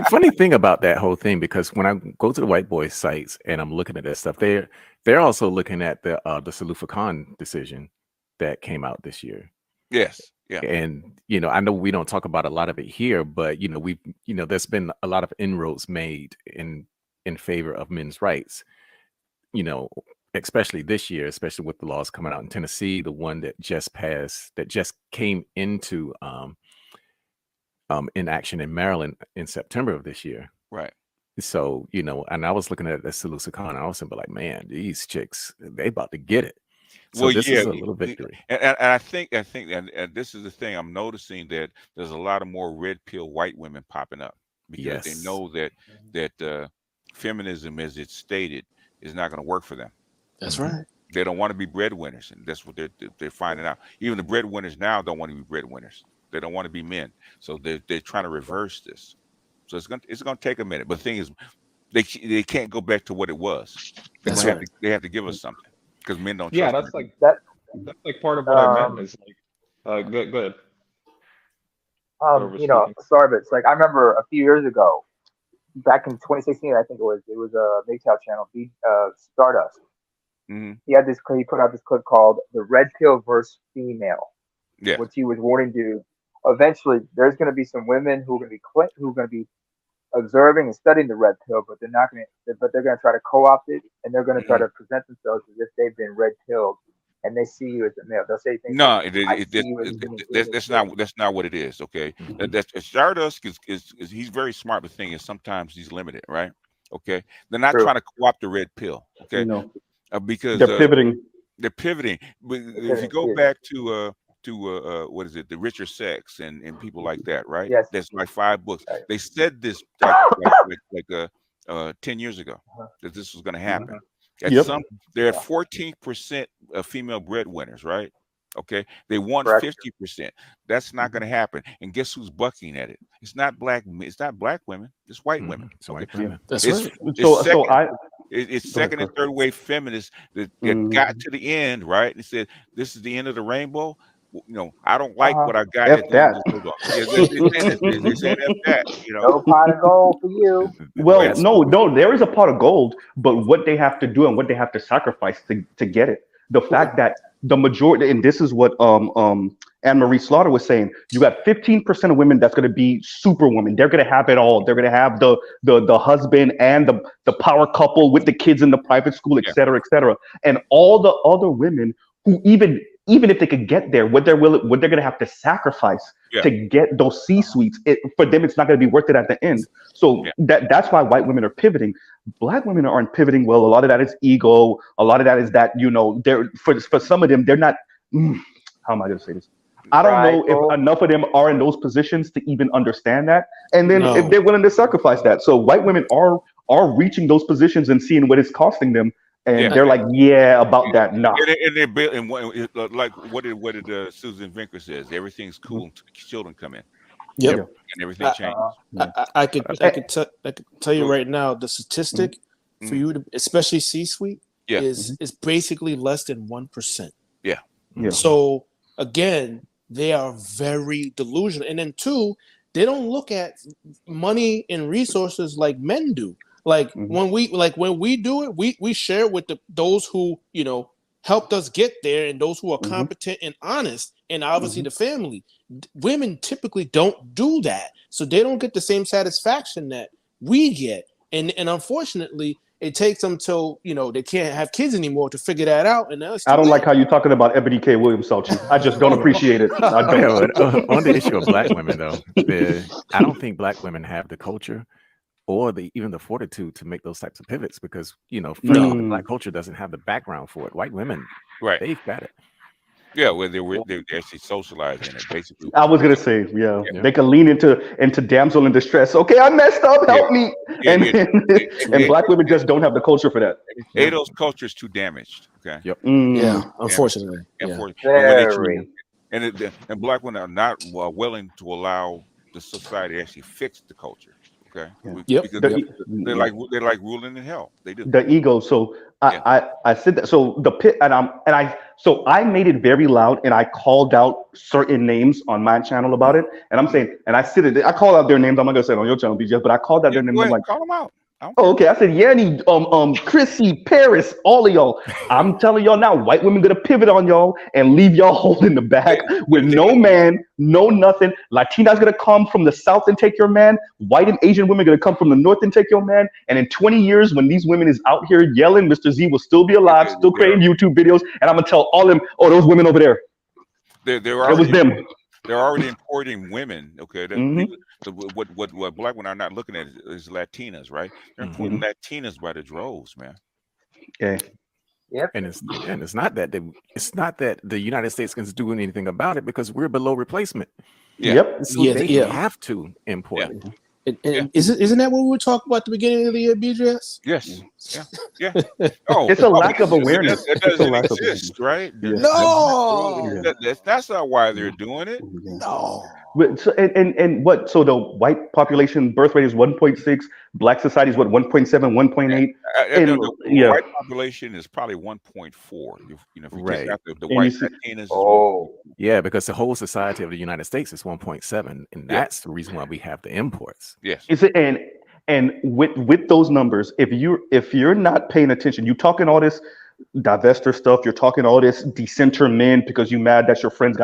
funny thing about that whole thing, because when I go to the white boy sites and I'm looking at that stuff, they're also looking at the Salufa Khan decision that came out this year. Yes. Yeah. And I know we don't talk about a lot of it here, but there's been a lot of inroads made in favor of men's rights, you know, especially this year, especially with the laws coming out in Tennessee, the one that just passed, that just came into in action in Maryland in September of this year. Right. So, and I was looking at the Salusa Khan, I was like, man, these chicks, they about to get it. So Well, this yeah, is a little victory. and I think, and this is the thing I'm noticing, that there's a lot of more red pill white women popping up because they Yes. know that feminism, as it's stated, is not going to work for them. That's right. They don't want to be breadwinners, and that's what they're finding out. Even the breadwinners now don't want to be breadwinners. They don't want to be men, so they're trying to reverse this. So it's gonna take a minute. But the thing is, they can't go back to what it was. That's Have right. they have to give us something because men don't Yeah, trust that's men. like That that's like part of what I meant is like, go ahead. Whoever's speaking. sorry, but it's like I remember a few years ago, back in 2016, I think it was a MGTOW channel, Stardust. Hmm. He put out this clip called "The Red Pill versus Female," Yeah, which he was warning to. Eventually, there's going to be some women who are going to be observing and studying the red pill, but they're going to try to co-opt it, and they're going to try hmm. to present themselves as if they've been red pilled, and they see you as a male. They'll say things like, No, "I see you as being that's not what it is. Okay, Mhm. that's Stardust is he's very smart. But the thing is, sometimes he's limited, right? Okay, they're not true." trying to co-opt the red pill. Okay, No, because they're pivoting. they're pivoting. But if you Pivoting, go yeah. back to what is it, the Richard Sachs and people like that, right? Yes. That's like 5 books. Right. They said this like 10 years ago Uh-huh. that this was going to Mhm. happen. At Yep. they're at Yeah. 14% of female breadwinners, right? Okay, they want Correct. 50%. That's not going to happen. And guess who's bucking at it? It's not black. It's not black women. It's white women. Mhm. So Okay, white women. That's it's right. it's So second. I It's go ahead, second and sir. third wave feminists that Mm, got to the end, right? And said, "This is the end of the rainbow." I don't like Uh-huh. what I got F at the end that. of this rainbow. Yeah, they're saying F that. No pot of gold for you. Well, That's no, there is a pot of gold, but what they have to do and what they have to sacrifice to get it. The fact that the majority, and this is what Anne Marie Slaughter was saying, you got 15% of women that's going to be superwoman. They're going to have it all. They're going to have the husband and the power couple with the kids in the private school, et Yeah, cetera, et cetera. And all the other women who even if they could get there, what they're going to have to sacrifice yeah, to get those C-suites, for them, it's not going to be worth it at the end. So yeah. that's why white women are pivoting. Black women aren't pivoting well. A lot of that is ego. A lot of that is that, they're for some of them, they're not. How am I going to say this? I don't know if Prideful. enough of them are in those positions to even understand that, and then if No. they're willing to sacrifice that. So white women are reaching those positions and seeing what it's costing them, and Yeah. they're like, yeah, about that, nah. And they're built, and like what did Susan Vinker says, everything's cool until the children come in, Yep. Yeah. and everything I, changes. Uh-huh. I could tell you Well, right now the statistic for mhm. you to, especially C-suite, Yeah, is basically less than 1%. yeah, Yeah. So again, they are very delusional. And then two, they don't look at money and resources like men do. Like Mhm. when we do it, we share with those who helped us get there and those who are Mhm. competent and honest, and obviously Mhm. the family. Women typically don't do that, so they don't get the same satisfaction that we get. And unfortunately, it takes them till they can't have kids anymore to figure that out, and now it's I too don't like late. how you're talking about Ebony K. Williams, Salchi. I just don't appreciate it. I Yeah, don't. but on the issue of black women, though, I don't think black women have the culture or even the fortitude to make those types of pivots because, first of all, the Mm. black culture doesn't have the background for it. White women, right. they've got it. Yeah, where they actually socialized in it, basically. I was gonna say, yeah, Yeah, they can lean into damsel in distress. Okay, I messed up. yeah, Help me. yeah, And yeah. and black women just don't have the culture for that. Yeah. Ado's culture is too damaged. Okay, Yep. Yeah, Mm. unfortunately. Yeah. and when they Very. and black women are not willing to allow the society to actually fix the culture. Okay, Yep. because The, they like ruling in hell. They do. the ego. So Yeah. I said that. So the pit so I made it very loud and I called out certain names on my channel about it. And I'm saying, and I called out their names. I'm not gonna say it on your channel, BJ, but I called out Yeah, their names. go I'm ahead, like, call them out. I don't oh, care. okay. I said, Yanni, Chrissy, Paris, all of y'all. I'm telling y'all now, white women gonna pivot on y'all and leave y'all holding the bag with no man, no nothing. Latinas gonna come from the south and take your man. White and Asian women gonna come from the north and take your man. And in 20 years, when these women is out here yelling, Mr. Z will still be alive, still creating YouTube videos, and I'm gonna tell all them, oh, those women over there. They're It was already them. they're already importing women. Okay, Mhm. so what black women are not looking at is Latinas, right? They're importing Latinas by the droves, man. Yeah. Yep. And it's not that the United States can do anything about it because we're below replacement. Yeah. Yep. So Yeah, they yeah. have to import it. And isn't that what we were talking about at the beginning of the year, BJS? Yes. Yeah. Oh, It's a lack of awareness. It It's a doesn't lack of exist, right? No. That's not why they're doing it. No. So, and what? So the white population birth rate is 1.6. Black society is what 1.7, 1.8. The white population is probably 1.4. If you Right. take out the And white you see- Latinas. Oh, Yeah, because the whole society of the United States is 1.7, and Yeah. that's the reason why we have the imports. Yes. Is it and with those numbers, if you're not paying attention, you talking all this divester stuff, you're talking all this decenter men because you mad that your friends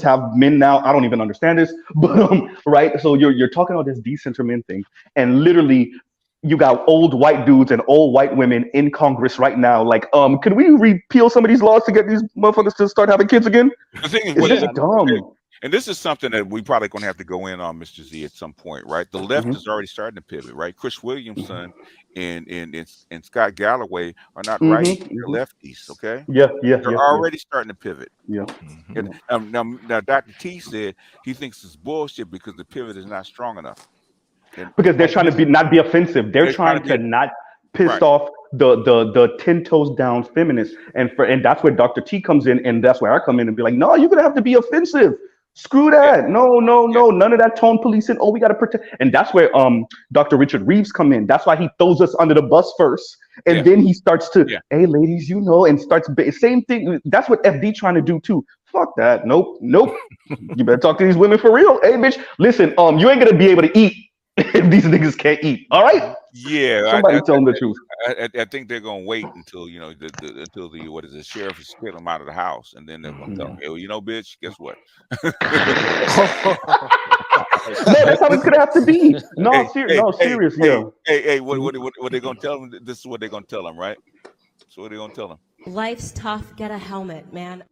have men now. I don't even understand this, but right. So you're talking all this decenter men thing, and literally you got old white dudes and old white women in Congress right now. Like, can we repeal some of these laws to get these motherfuckers to start having kids again? The thing is, It's just dumb. and this is something that we probably going to have to go in on, Mr. Z, at some point, right? The left is already starting to pivot, right? Chris Williamson and Scott Galloway are not right; they're lefties, okay? They're already starting to pivot. Yeah. And, now, Dr. T said he thinks it's bullshit because the pivot is not strong enough. Because they're trying to not be offensive. They're trying to not piss off the 10 toes down feminists, and that's where Dr. T comes in, and that's where I come in and be like, no, you're gonna have to be offensive. Screw that. Yeah. No, none of that tone policing. Oh, we gotta protect. And that's where Dr. Richard Reeves come in. That's why he throws us under the bus first, and then he starts to, hey ladies, and starts same thing. That's what FD trying to do too. Fuck that. Nope. You better talk to these women for real. Hey bitch, listen, you ain't gonna be able to eat if these niggas can't eat. All right. Yeah, Somebody tell them the truth. I think they're gonna wait until until the sheriff is spit them out of the house, and then they're gonna tell them, hey, bitch, guess what? No, that's how it's gonna have to be. No, serious. Hey, what they gonna tell them? This is what they're gonna tell them, right? So what they gonna tell them? Life's tough. Get a helmet, man.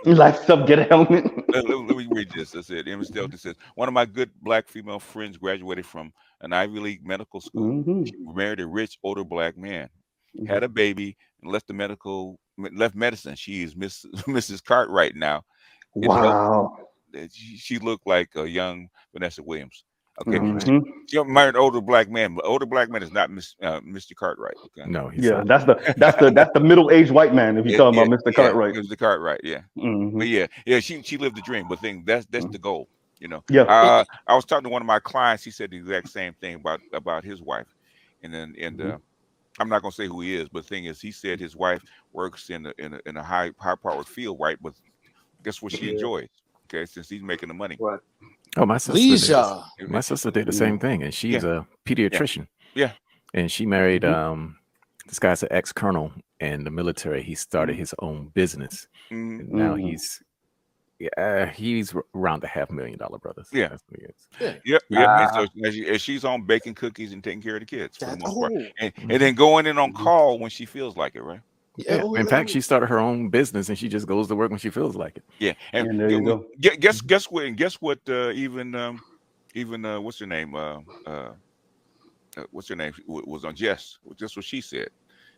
Life's tough. Get a helmet. Let me read this. That's it. Emma Stelton says, one of my good black female friends graduated from an Ivy League medical school. She married a rich, older black man, had a baby, and left medicine. She is Mrs. Cartwright now. Wow. She looked like a young Vanessa Williams. Okay, she married an older black man, but older black man is not Mr. Cartwright. Okay, No, that's the middle-aged white man. If you're talking about Mr. Cartwright, Mr. Cartwright, but she lived the dream. But that's the goal, Yeah. I was talking to one of my clients. He said the exact same thing about his wife, and I'm not gonna say who he is, but the thing is, he said his wife works in a high-powered field, right? But guess what she enjoys? Okay, since he's making the money. what? Oh, my sister did the same thing, and she's a pediatrician. Yeah. And she married this guy's an ex-colonel in the military. He started his own business. And now he's around the $500,000 brothers. Yeah. That's what he is. And so she's on baking cookies and taking care of the kids for the most part. And then going in on call when she feels like it, right? Yeah. In fact, she started her own business and she just goes to work when she feels like it. Yeah. And there you go. Guess what? And guess what? Even what's her name? What's her name? Was on Jess. Just what she said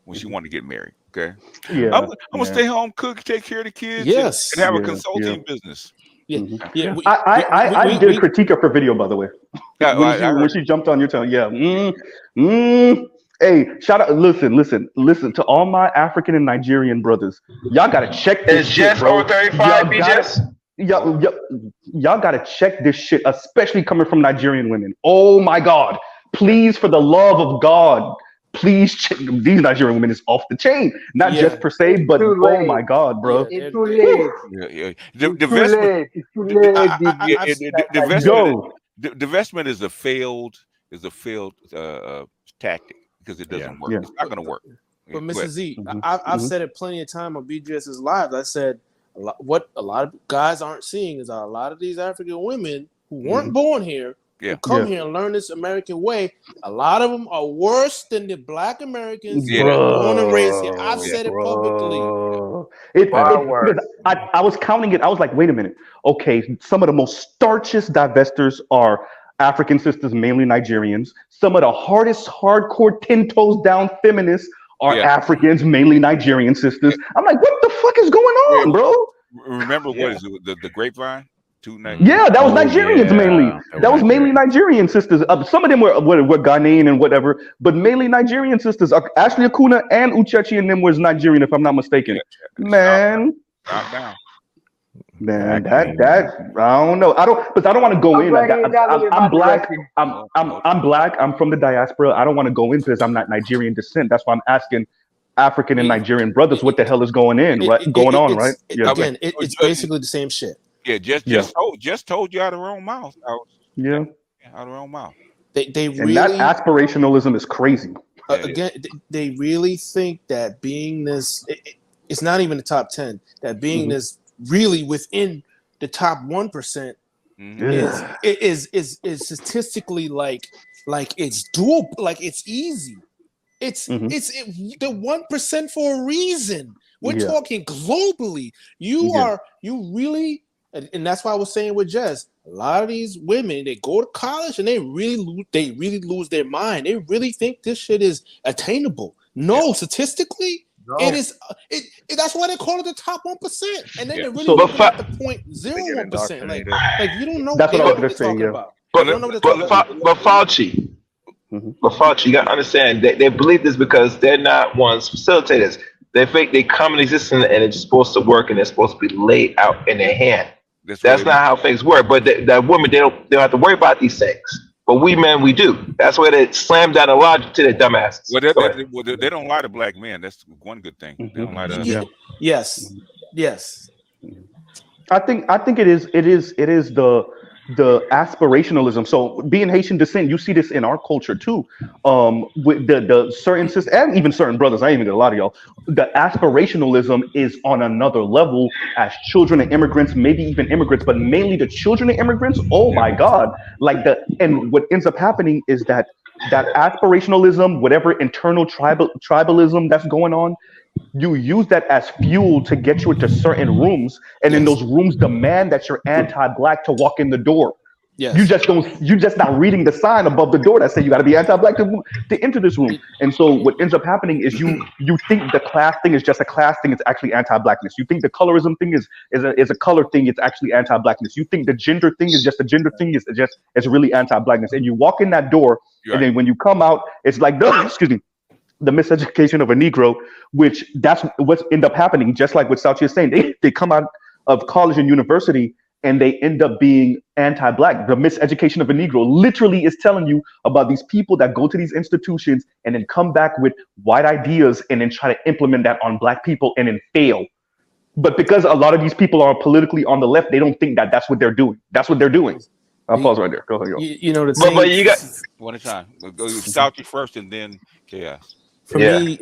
when she wanted to get married. Okay. Yeah. I'm gonna stay home, cook, take care of the kids. Yes. And have a consulting business. Yeah. I did a critique of her video, by the way. When she jumped on your channel. Yeah. Hey, shout out! Listen to all my African and Nigerian brothers. Y'all gotta check this Is shit, Jess bro. over 35? Be Jess? y'all gotta check this shit, especially coming from Nigerian women. Oh my God! Please, for the love of God, please check these Nigerian women is off the chain. Not Yeah. just per se, but Too oh late. my God, bro. Yeah, It's too late. Yeah. It's too late. It's too late. The divestment is a failed tactic because it doesn't work. Yeah. It's not going to work. But Yeah, Mrs. Z, Mhm. I've said it plenty of time on BGS's lives. I said what a lot of guys aren't seeing is a lot of these African women who weren't born here, Yeah. who come Yeah. here and learn this American way. A lot of them are worse than the Black Americans Yeah. who were born and raised here. I've Yeah. said it publicly. Far worse. I was counting it. I was like, wait a minute. Okay, some of the most starchiest divestors are African sisters, mainly Nigerians. Some of the hardest, hardcore, 10 toes down feminists are Yeah. Africans, mainly Nigerian sisters. I'm like, what the fuck is going on, bro? Remember what is it, the grapevine? Yeah, that was Nigerians mainly. That was mainly Nigerian sisters. Some of them were Ghanaian and whatever, but mainly Nigerian sisters. Ashley Akuna and Uchechi and them was Nigerian, if I'm not mistaken. Man, Down. man, that I don't know. I don't want to go in. I'm black. I'm black. I'm from the diaspora. I don't want to go into this. I'm not Nigerian descent. That's why I'm asking African and Nigerian brothers what the hell is going on, right? Yeah. Again, it's basically the same shit. Yeah, just told you out of her own mouth. Yeah. Out of her own mouth. They And really that aspirationalism is crazy. again they really think that being this it's not even the top 10, that being this really within the top 1% is statistically like it's doable, like it's easy. It's the 1% for a reason. We're talking globally. You really, and that's why I was saying with Jess, a lot of these women, they go to college and they really lose their mind. They really think this shit is attainable. No, statistically, it is. That's why they call it the top 1%. And then they really look at the 0.01%. Like you don't know. That's what I was gonna say. Talking Yeah. about. But Fauci, you got to understand that they believe this because they're not ones facilitators. They think they come in existence and it's supposed to work and it's supposed to be laid out in their hand. That's not how things work. But that women, they don't have to worry about these things. But we men, we do. That's why they slam down the logic to their dumbasses. Well, they don't lie to black men. That's one good thing. They don't lie to us. Yes. I think it is the aspirationalism. So being Haitian descent, you see this in our culture too. With the certain sisters and even certain brothers, I ain't even gonna lie to y'all. The aspirationalism is on another level as children of immigrants, maybe even immigrants, but mainly the children of immigrants. Oh my God. And what ends up happening is that aspirationalism, whatever internal tribalism that's going on, you use that as fuel to get you into certain rooms, and then those rooms demand that you're anti-black to walk in the door. Yes. You just not reading the sign above the door that say you got to be anti-black to enter this room. And so what ends up happening is you think the class thing is just a class thing. It's actually anti-blackness. You think the colorism thing is a color thing. It's actually anti-blackness. You think the gender thing is just a gender thing. It's really anti-blackness. And you walk in that door, and then when you come out, it's like the miseducation of a Negro, which that's what's end up happening. Just like what Sauchi is saying, they come out of college and university and they end up being anti-black. The miseducation of a Negro literally is telling you about these people that go to these institutions and then come back with white ideas and then try to implement that on black people and then fail. But because a lot of these people are politically on the left, they don't think that that's what they're doing. That's what they're doing. I'll pause right there. Go ahead. You know the thing. But you got one at a time. Go Sauchi first and then Chaos. For me,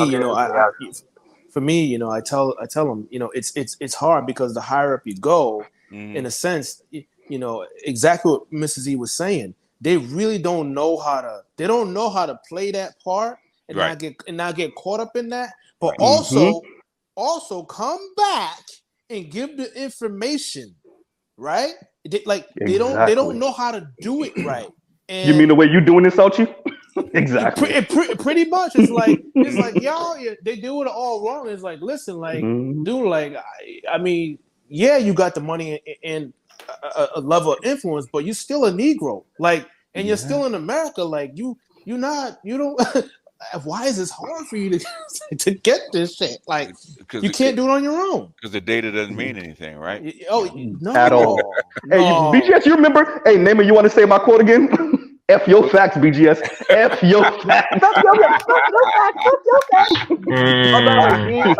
you know, I tell them, you know, it's hard because the higher up you go, in a sense, you know, exactly what Mrs. E was saying. They really don't know how to play that part and not get caught up in that. But also come back and give the information, right? They don't know how to do it right. And you mean the way you doing this, Sauchi? Exactly. Pretty much. It's like y'all, they do it all wrong. It's like, listen, like, dude, like, I mean, yeah, you got the money and a level of influence, but you're still a Negro, like, and you're still in America, like, you don't. why is this hard for you to get this shit? Like, because you can't do it on your own. Because the data doesn't mean anything, right? Oh, no. At all. Hey, No. BGS, you remember? Hey, Neyman, you want to say my quote again? F your facts, BGS. F your facts. Fuck your facts. Fuck your facts. Fuck your facts. Mm.